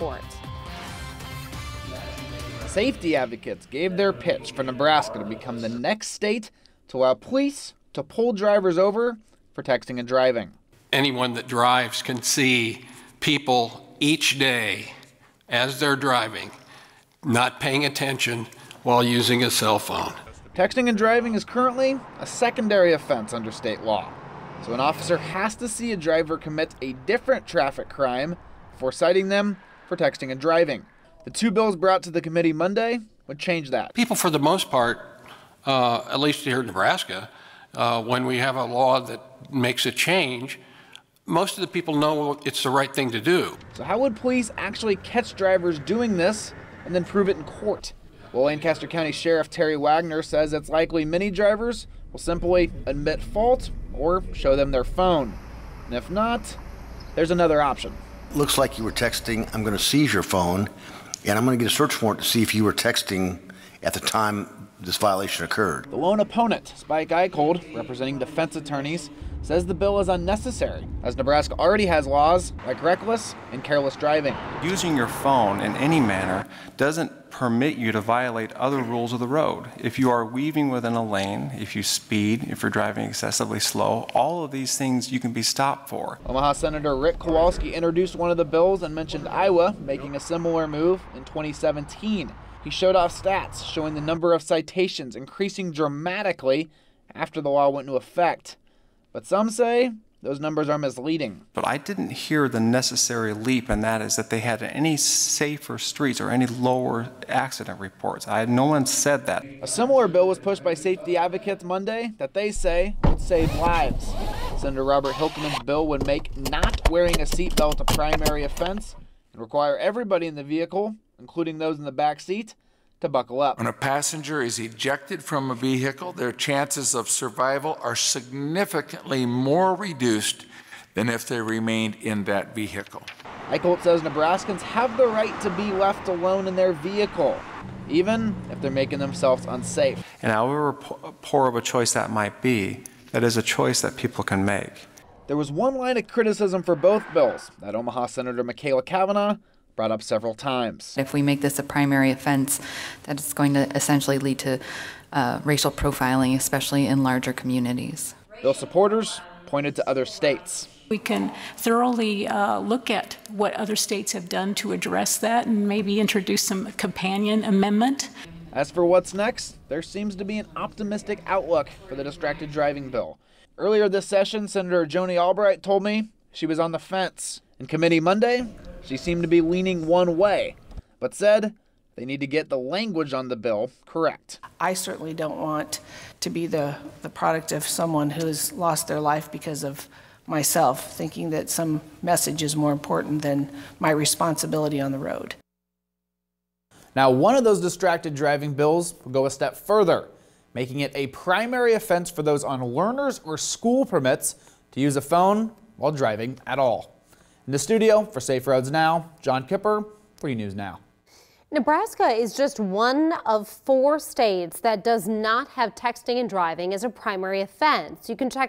court. Safety advocates gave their pitch for Nebraska to become the next state to allow police to pull drivers over for texting and driving. Anyone that drives can see people each day as they're driving not paying attention while using a cell phone. Texting and driving is currently a secondary offense under state law, so an officer has to see a driver commit a different traffic crime before citing them for texting and driving. The two bills brought to the committee Monday would change that. People, for the most part, at least here in Nebraska, when we have a law that makes a change, most of the people know it's the right thing to do. So how would police actually catch drivers doing this and then prove it in court? Well, Lancaster County Sheriff Terry Wagner says it's likely many drivers will simply admit fault or show them their phone. And if not, there's another option. Looks like you were texting. I'm going to seize your phone, and I'm going to get a search warrant to see if you were texting at the time this violation occurred. The lone opponent, Spike Eicholt, representing defense attorneys, says the bill is unnecessary, as Nebraska already has laws like reckless and careless driving. Using your phone in any manner doesn't permit you to violate other rules of the road. If you are weaving within a lane, if you speed, if you're driving excessively slow, all of these things you can be stopped for. Omaha Senator Rick Kowalski introduced one of the bills and mentioned Iowa making a similar move in 2017. He showed off stats showing the number of citations increasing dramatically after the law went into effect. But some say those numbers are misleading. But I didn't hear the necessary leap, and that is that they had any safer streets or any lower accident reports. No one said that. A similar bill was pushed by safety advocates Monday that they say would save lives. Senator Robert Hilkeman's bill would make not wearing a seatbelt a primary offense and require everybody in the vehicle, including those in the back seat, to buckle up. When a passenger is ejected from a vehicle, their chances of survival are significantly more reduced than if they remained in that vehicle. Eicholt says Nebraskans have the right to be left alone in their vehicle, even if they're making themselves unsafe. And however poor of a choice that might be, that is a choice that people can make. There was one line of criticism for both bills that Omaha Senator Michaela Cavanaugh brought up several times. If we make this a primary offense, that it's going to essentially lead to racial profiling, especially in larger communities. Bill supporters pointed to other states. We can thoroughly look at what other states have done to address that and maybe introduce some companion amendment. As for what's next, there seems to be an optimistic outlook for the distracted driving bill. Earlier this session, Senator Joni Albright told me she was on the fence. In committee Monday, she seemed to be leaning one way, but said they need to get the language on the bill correct. I certainly don't want to be the product of someone who's lost their life because of myself, thinking that some message is more important than my responsibility on the road. Now, one of those distracted driving bills will go a step further, making it a primary offense for those on learners or school permits to use a phone while driving at all. In the studio for Safe Roads Now, John Kipper, 3 News Now. Nebraska is just one of 4 states that does not have texting and driving as a primary offense. You can check